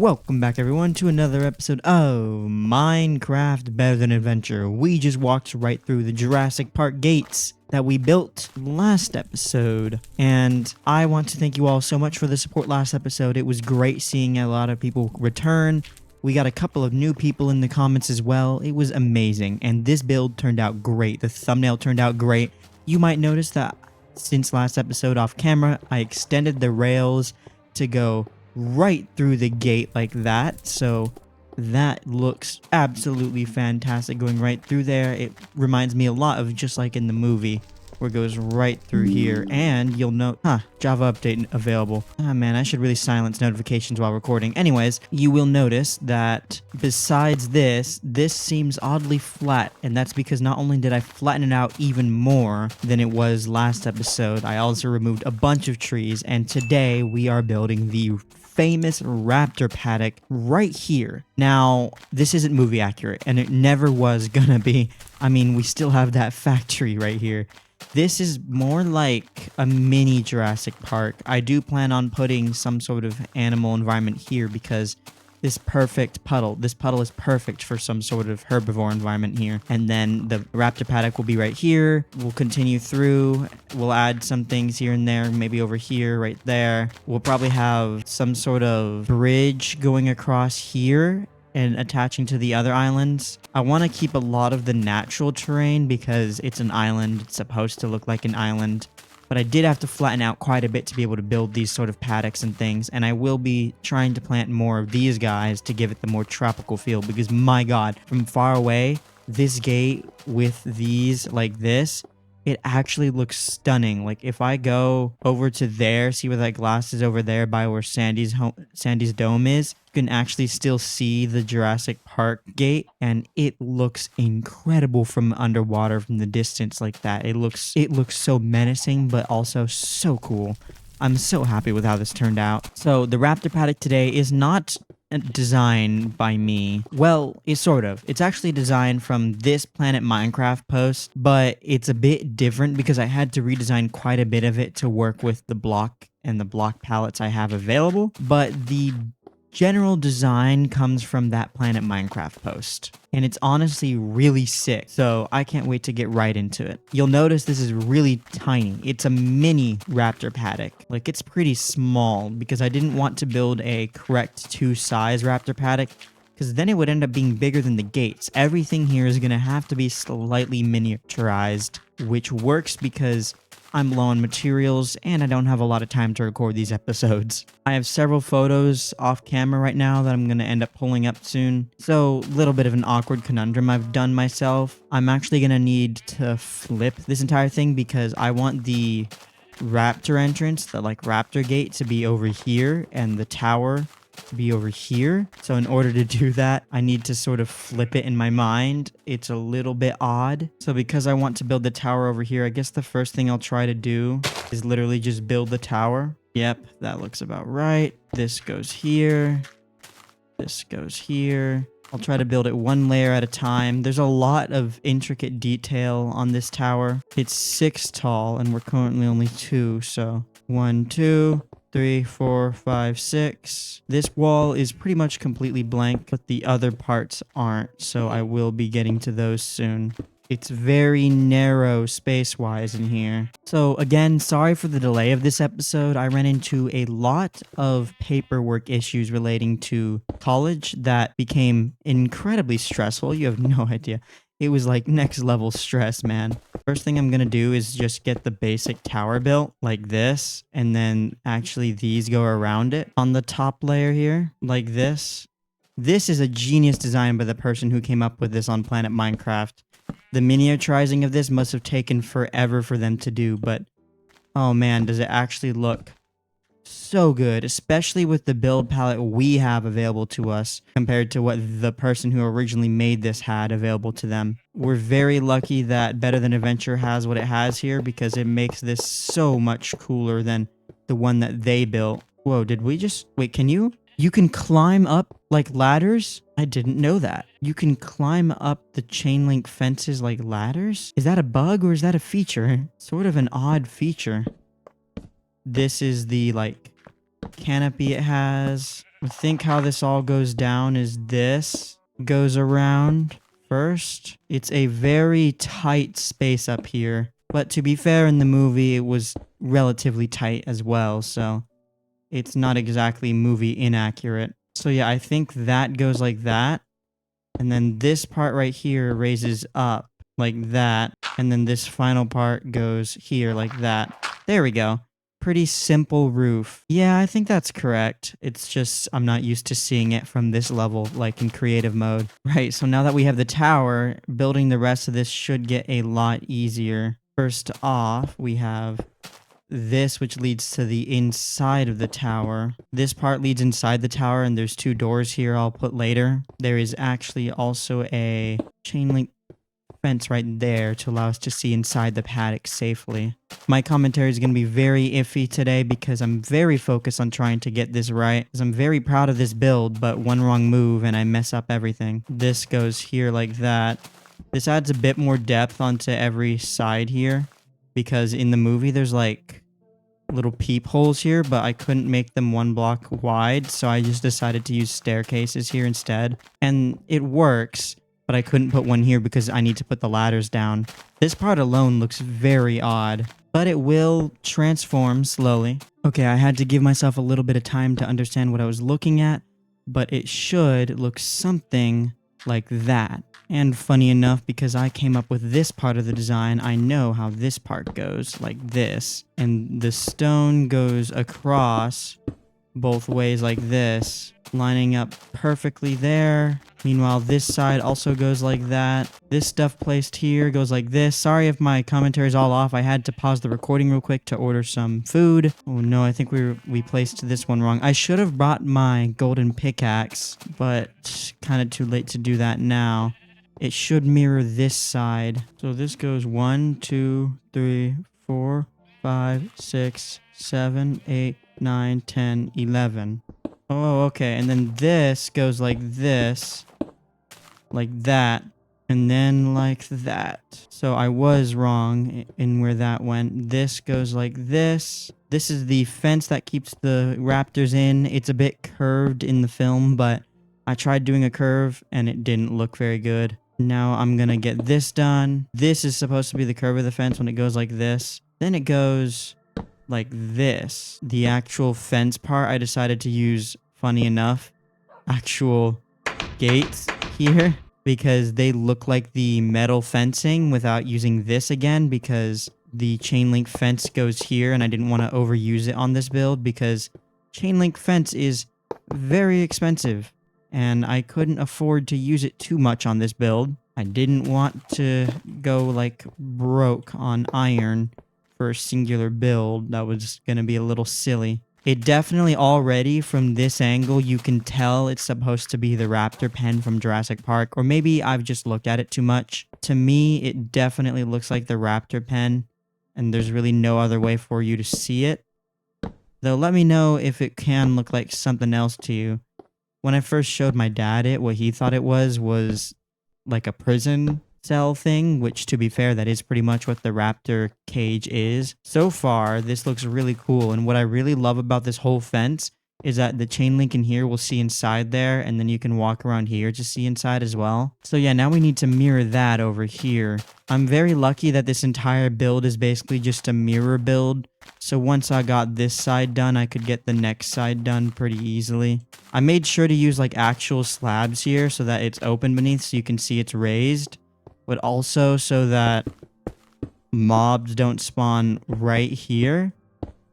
Welcome back everyone to another episode of Minecraft Better Than Adventure. We just walked right through the Jurassic Park gates that we built last episode, and I want to thank you all so much for the support last episode. It was great seeing a lot of people return. We got a couple of new people in the comments as well. It was amazing, and this build turned out great. The thumbnail turned out great. You might notice that since last episode off camera, I extended the rails to go right through the gate like that, so that looks absolutely fantastic going right through there. It reminds me a lot of just like in the movie where it goes right through here. And you'll note, Java update available. Man, I should really silence notifications while recording. Anyways, you will notice that besides this seems oddly flat, and that's because not only did I flatten it out even more than it was last episode, I also removed a bunch of trees, and today we are building the famous raptor paddock right here. Now, this isn't movie accurate, and it never was gonna be. I mean, we still have that factory right here. This is more like a mini Jurassic Park. I do plan on putting some sort of animal environment here because this puddle is perfect for some sort of herbivore environment here. And then the raptor paddock will be right here. We'll continue through. We'll add some things here and there, maybe over here, right there. We'll probably have some sort of bridge going across here and attaching to the other islands. I want to keep a lot of the natural terrain because it's an island. It's supposed to look like an island. But I did have to flatten out quite a bit to be able to build these sort of paddocks and things. And I will be trying to plant more of these guys to give it the more tropical feel. Because my god, from far away, this gate with these like this, it actually looks stunning. Like if I go over to there, see where that glass is over there by where Sandy's dome is, you can actually still see the Jurassic Park gate, and it looks incredible from underwater from the distance like that. It looks so menacing, but also so cool. I'm so happy with how this turned out. So the raptor paddock today is not designed by me. Well, it's sort of. It's actually designed from this Planet Minecraft post, but it's a bit different because I had to redesign quite a bit of it to work with the block and the block palettes I have available. But the general design comes from that Planet Minecraft post, and it's honestly really sick, so I can't wait to get right into it. You'll notice this is really tiny. It's a mini raptor paddock. Like, it's pretty small because I didn't want to build a correct 2-size raptor paddock because then it would end up being bigger than the gates. Everything here is going to have to be slightly miniaturized, which works because I'm low on materials, and I don't have a lot of time to record these episodes. I have several photos off camera right now that I'm going to end up pulling up soon. So, a little bit of an awkward conundrum I've done myself. I'm actually going to need to flip this entire thing because I want the raptor entrance, the raptor gate, to be over here, and the tower to be over here. So in order to do that, I need to sort of flip it in my mind. It's a little bit odd. So because I want to build the tower over here, I guess the first thing I'll try to do is literally just build the tower. Yep, that looks about right. This goes here. This goes here. I'll try to build it one layer at a time. There's a lot of intricate detail on this tower. It's 6 tall and we're currently only 2. So 1, 2, 3, 4, 5, 6. This wall is pretty much completely blank, but the other parts aren't, so I will be getting to those soon. It's very narrow space-wise in here. So again, sorry for the delay of this episode. I ran into a lot of paperwork issues relating to college that became incredibly stressful. You have no idea. It was like next level stress, man. First thing I'm gonna do is just get the basic tower built like this, and then actually these go around it on the top layer here, like this. This is a genius design by the person who came up with this on Planet Minecraft. The miniaturizing of this must have taken forever for them to do, but oh man, does it actually look so good, especially with the build palette we have available to us compared to what the person who originally made this had available to them. We're very lucky that Better Than Adventure has what it has here because it makes this so much cooler than the one that they built. Whoa, did we just... Wait, can you? You can climb up like ladders? I didn't know that. You can climb up the chain link fences like ladders? Is that a bug or is that a feature? Sort of an odd feature. This is the, canopy it has. I think how this all goes down is this goes around first. It's a very tight space up here. But to be fair, in the movie, it was relatively tight as well, so it's not exactly movie inaccurate. So yeah, I think that goes like that. And then this part right here raises up like that. And then this final part goes here like that. There we go. Pretty simple roof. Yeah, I think that's correct. It's just I'm not used to seeing it from this level, like in creative mode. Right, so now that we have the tower, building the rest of this should get a lot easier. First off, we have this, which leads to the inside of the tower. This part leads inside the tower, and there's 2 doors here I'll put later. There is actually also a chain link fence right there to allow us to see inside the paddock safely. My commentary is going to be very iffy today because I'm very focused on trying to get this right, because I'm very proud of this build, but one wrong move and I mess up everything. This goes here like that. This adds a bit more depth onto every side here, because in the movie there's like little peepholes here, but I couldn't make them 1 block wide, so I just decided to use staircases here instead. And it works, but I couldn't put one here because I need to put the ladders down. This part alone looks very odd, but it will transform slowly. Okay, I had to give myself a little bit of time to understand what I was looking at, but it should look something like that. And funny enough, because I came up with this part of the design, I know how this part goes, like this. And the stone goes across both ways like this, lining up perfectly there. Meanwhile, this side also goes like that. This stuff placed here goes like this. Sorry if my commentary is all off. I had to pause the recording real quick to order some food. Oh no, I think we placed this one wrong. I should have brought my golden pickaxe, but kind of too late to do that now. It should mirror this side. So this goes 1, 2, 3, 4, 5, 6, 7, 8, 9, 10, 11. Oh, okay. And then this goes like this, like that, and then like that. So I was wrong in where that went. This goes like this. This is the fence that keeps the raptors in. It's a bit curved in the film, but I tried doing a curve and it didn't look very good. Now I'm gonna get this done. This is supposed to be the curve of the fence when it goes like this. Then it goes like this. The actual fence part, I decided to use, funny enough, actual gates here, because they look like the metal fencing without using this again, because the chain link fence goes here and I didn't want to overuse it on this build because chain link fence is very expensive and I couldn't afford to use it too much on this build. I didn't want to go like broke on iron for a singular build. That was going to be a little silly. It definitely already from this angle you can tell it's supposed to be the Raptor Pen from Jurassic Park, or maybe I've just looked at it too much. To me, it definitely looks like the Raptor Pen, and there's really no other way for you to see it. Though let me know if it can look like something else to you. When I first showed my dad it, what he thought it was like a prison cell thing, which to be fair, that is pretty much what the raptor cage is. So far, this looks really cool, and what I really love about this whole fence is that the chain link in here will see inside there, and then you can walk around here to see inside as well. So yeah, now we need to mirror that over here. I'm very lucky that this entire build is basically just a mirror build. So once I got this side done, I could get the next side done pretty easily. I made sure to use like actual slabs here so that it's open beneath so you can see it's raised, but also so that mobs don't spawn right here.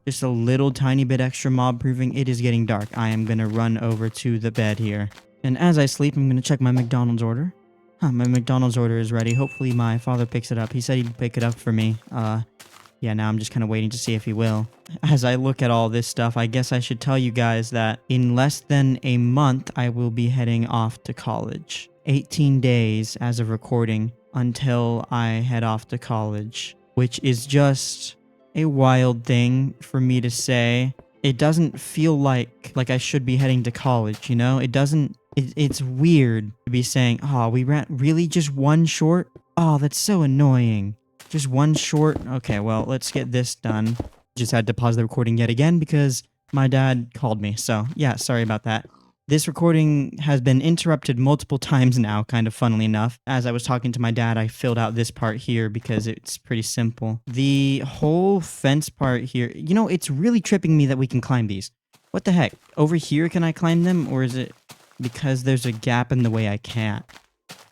Just a little tiny bit extra mob proofing. It is getting dark. I am going to run over to the bed here. And as I sleep, I'm going to check my McDonald's order. My McDonald's order is ready. Hopefully my father picks it up. He said he'd pick it up for me. Yeah, now I'm just kind of waiting to see if he will. As I look at all this stuff, I guess I should tell you guys that in less than a month, I will be heading off to college. 18 days as of recording until I head off to college, which is just a wild thing for me to say. It doesn't feel like I should be heading to college, you know? It doesn't, it's weird to be saying, oh, we ran really just one short? Oh, that's so annoying. Just one short? Okay, well, let's get this done. Just had to pause the recording yet again because My dad called me, so yeah, sorry about that. This recording has been interrupted multiple times now, kind of funnily enough. As I was talking to my dad, I filled out this part here because it's pretty simple. The whole fence part here, you know, it's really tripping me that we can climb these. What the heck? Over here, can I climb them? Or is it because there's a gap in the way I can't?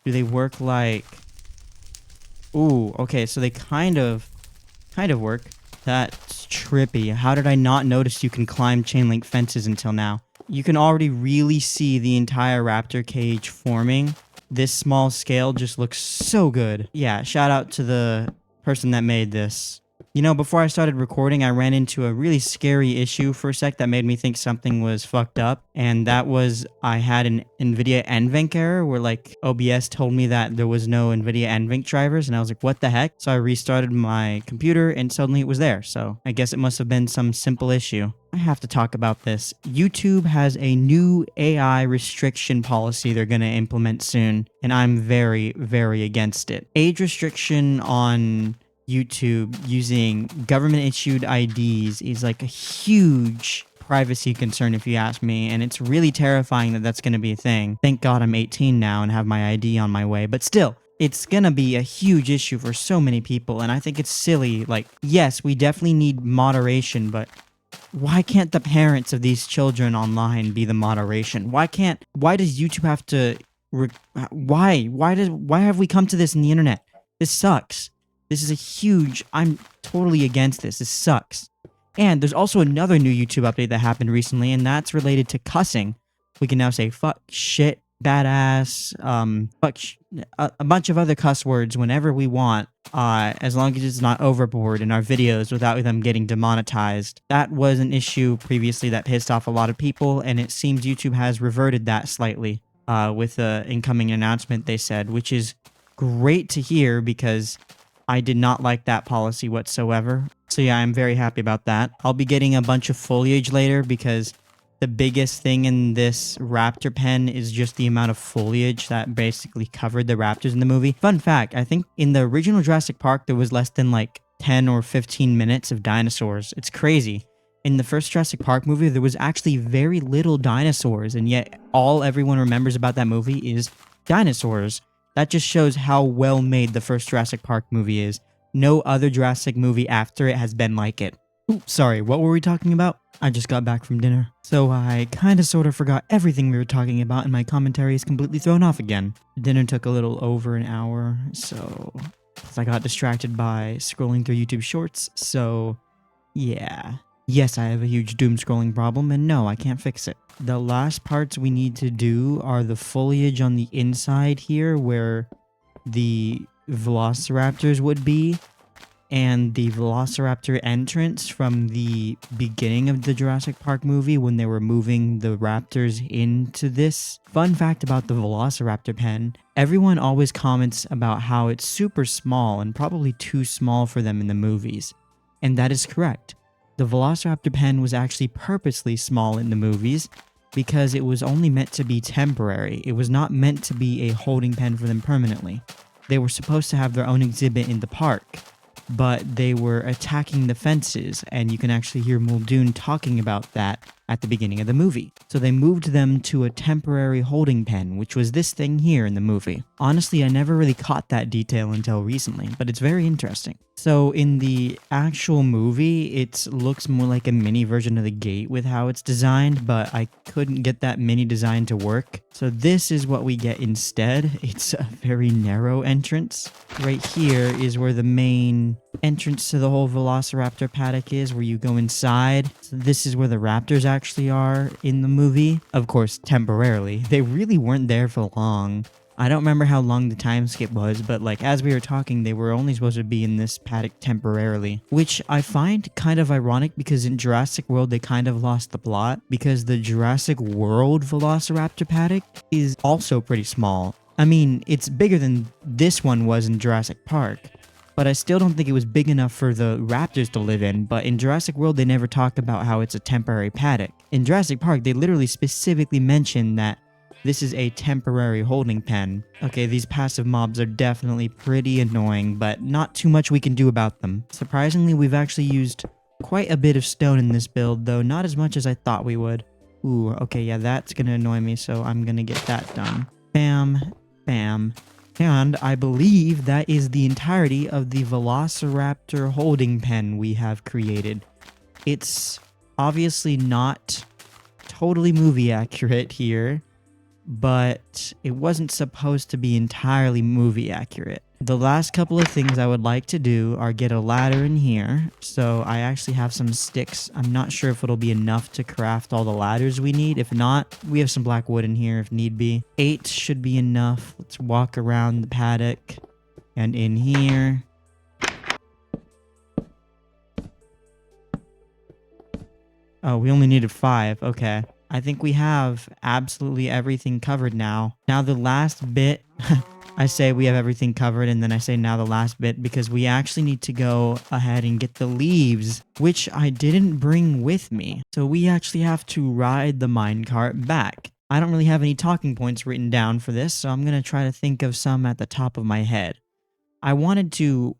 Do they work like... Ooh, okay, so they kind of work. That's trippy. How did I not notice you can climb chain link fences until now? You can already really see the entire raptor cage forming. This small scale just looks so good. Yeah, shout out to the person that made this. You know, before I started recording, I ran into a really scary issue for a sec that made me think something was fucked up. And that was, I had an NVIDIA NVENC error where like OBS told me that there was no NVIDIA NVENC drivers. And I was like, what the heck? So I restarted my computer and suddenly it was there. So I guess it must have been some simple issue. I have to talk about this. YouTube has a new AI restriction policy they're going to implement soon. And I'm very, very against it. Age restriction on YouTube using government issued IDs is like a huge privacy concern if you ask me, and it's really terrifying that that's going to be a thing. Thank God I'm 18 now and have my ID on my way, but still, it's going to be a huge issue for so many people, and I think it's silly. Like, yes, we definitely need moderation, but why can't the parents of these children online be the moderation? Why does YouTube have to why have we come to this in the internet? This sucks. This is a huge... I'm totally against this. This sucks. And there's also another new YouTube update that happened recently, and that's related to cussing. We can now say fuck, shit, badass, a bunch of other cuss words whenever we want, as long as it's not overboard in our videos without them getting demonetized. That was an issue previously that pissed off a lot of people, and it seems YouTube has reverted that slightly with the incoming announcement they said, which is great to hear because I did not like that policy whatsoever. So yeah, I'm very happy about that. I'll be getting a bunch of foliage later because the biggest thing in this raptor pen is just the amount of foliage that basically covered the raptors in the movie. Fun fact, I think in the original Jurassic Park, there was less than like 10 or 15 minutes of dinosaurs. It's crazy. In the first Jurassic Park movie, there was actually very little dinosaurs, and yet all everyone remembers about that movie is dinosaurs. That just shows how well made the first Jurassic Park movie is. No other Jurassic movie after it has been like it. Oops, sorry, what were we talking about? I just got back from dinner. So I kinda sorta forgot everything we were talking about and my commentary is completely thrown off again. Dinner took a little over an hour, so I got distracted by scrolling through YouTube Shorts, so yeah. Yes, I have a huge doom scrolling problem, and no, I can't fix it. The last parts we need to do are the foliage on the inside here, where the Velociraptors would be, and the Velociraptor entrance from the beginning of the Jurassic Park movie when they were moving the raptors into this. Fun fact about the Velociraptor pen, everyone always comments about how it's super small and probably too small for them in the movies. And that is correct. The Velociraptor pen was actually purposely small in the movies because it was only meant to be temporary. It was not meant to be a holding pen for them permanently. They were supposed to have their own exhibit in the park, but they were attacking the fences, and you can actually hear Muldoon talking about that at the beginning of the movie. So they moved them to a temporary holding pen, which was this thing here in the movie. Honestly, I never really caught that detail until recently, but it's very interesting. So in the actual movie, it looks more like a mini version of the gate with how it's designed, but I couldn't get that mini design to work. So this is what we get instead. It's a very narrow entrance. Right here is where the main entrance to the whole Velociraptor paddock is, where you go inside. So this is where the raptors actually are in the movie. Of course, temporarily. They really weren't there for long. I don't remember how long the time skip was, but like as we were talking, they were only supposed to be in this paddock temporarily, which I find kind of ironic because in Jurassic World they kind of lost the plot because the Jurassic World Velociraptor paddock is also pretty small. I mean, it's bigger than this one was in Jurassic Park, but I still don't think it was big enough for the raptors to live in. But in Jurassic World, they never talked about how it's a temporary paddock. In Jurassic Park, they literally specifically mentioned that this is a temporary holding pen. Okay, these passive mobs are definitely pretty annoying, but not too much we can do about them. Surprisingly, we've actually used quite a bit of stone in this build, though not as much as I thought we would. Ooh, okay, yeah, that's gonna annoy me, so I'm gonna get that done. Bam, bam. And I believe that is the entirety of the Velociraptor holding pen we have created. It's obviously not totally movie accurate here, but it wasn't supposed to be entirely movie accurate. The last couple of things I would like to do are get a ladder in here. So I actually have some sticks. I'm not sure if it'll be enough to craft all the ladders we need. If not, we have some black wood in here if need be. 8 should be enough. Let's walk around the paddock and in here. Oh, we only needed 5. Okay. I think we have absolutely everything covered now. Now the last bit, I say we have everything covered and then I say now the last bit because we actually need to go ahead and get the leaves, which I didn't bring with me. So we actually have to ride the minecart back. I don't really have any talking points written down for this, so I'm going to try to think of some at the top of my head. I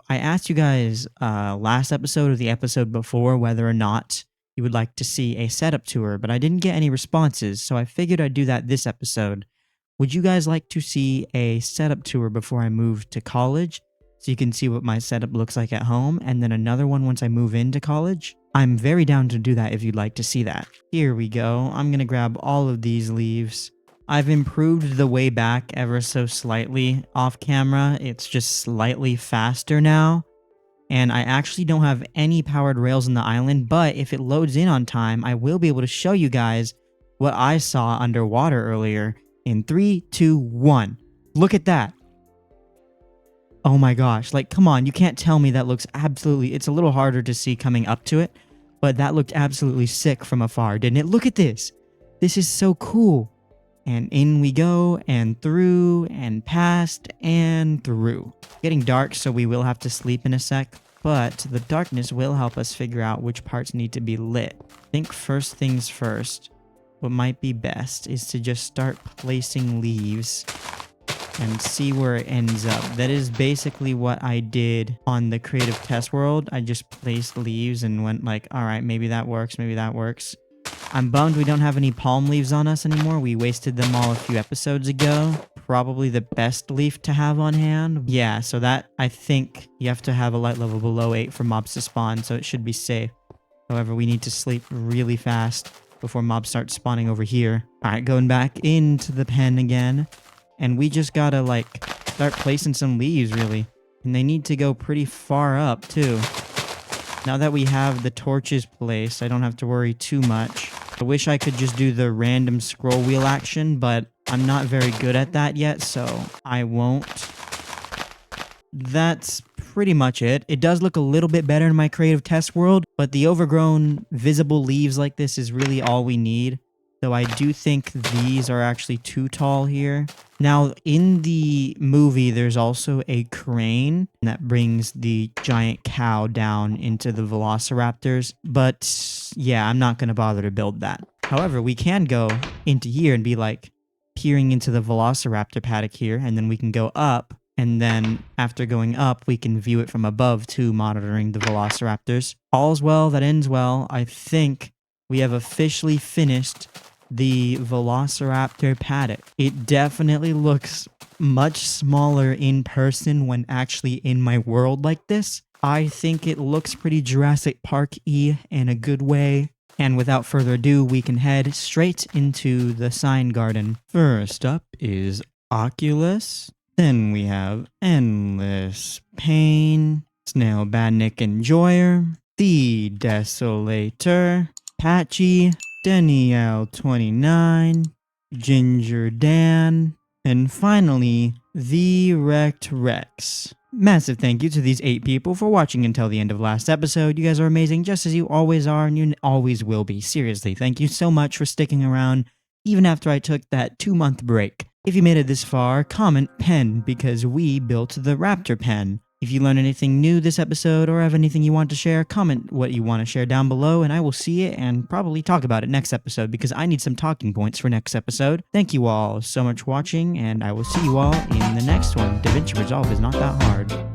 asked you guys last episode or the episode before whether or not you would like to see a setup tour, but I didn't get any responses, so I figured I'd do that this episode. Would you guys like to see a setup tour before I move to college, so you can see what my setup looks like at home, and then another one once I move into college? I'm very down to do that if you'd like to see that. Here we go. I'm gonna grab all of these leaves. I've improved the way back ever so slightly off camera. It's just slightly faster now. And I actually don't have any powered rails in the island, but if it loads in on time, I will be able to show you guys what I saw underwater earlier in 3, 2, 1. Look at that. Oh my gosh, like, come on, you can't tell me that looks absolutely... It's a little harder to see coming up to it, but that looked absolutely sick from afar, didn't it? Look at this. This is so cool. And in we go, and through, and past, and through. Getting dark, so we will have to sleep in a sec, but the darkness will help us figure out which parts need to be lit. I think first things first, what might be best is to just start placing leaves and see where it ends up. That is basically what I did on the creative test world. I just placed leaves and went like, all right, maybe that works, maybe that works. I'm bummed we don't have any palm leaves on us anymore. We wasted them all a few episodes ago. Probably the best leaf to have on hand. Yeah, so that, I think you have to have a light level below 8 for mobs to spawn, so it should be safe. However, we need to sleep really fast before mobs start spawning over here. Alright, going back into the pen again. And we just gotta, like, start placing some leaves, really. And they need to go pretty far up, too. Now that we have the torches placed, I don't have to worry too much. I wish I could just do the random scroll wheel action, but I'm not very good at that yet, so I won't. That's pretty much it. It does look a little bit better in my creative test world, but the overgrown visible leaves like this is really all we need. Though I do think these are actually too tall here. Now, in the movie, there's also a crane that brings the giant cow down into the Velociraptors. But yeah, I'm not going to bother to build that. However, we can go into here and be like peering into the Velociraptor paddock here. And then we can go up. And then after going up, we can view it from above too, monitoring the Velociraptors. All's well that ends well. I think we have officially finished the Velociraptor paddock. It definitely looks much smaller in person when actually in my world like this. I think it looks pretty Jurassic Park-y in a good way. And without further ado, we can head straight into the sign garden. First up is Oculus. Then we have Endless Pain, Snail Badnik Enjoyer, The Desolator, Patchy, Danielle 29, Ginger Dan, and finally, The Wrecked Rex. Massive thank you to these 8 people for watching until the end of last episode. You guys are amazing just as you always are and you always will be. Seriously, thank you so much for sticking around even after I took that 2-month break. If you made it this far, comment pen because we built the Raptor Pen. If you learned anything new this episode or have anything you want to share, comment what you want to share down below and I will see it and probably talk about it next episode because I need some talking points for next episode. Thank you all so much for watching and I will see you all in the next one. DaVinci Resolve is not that hard.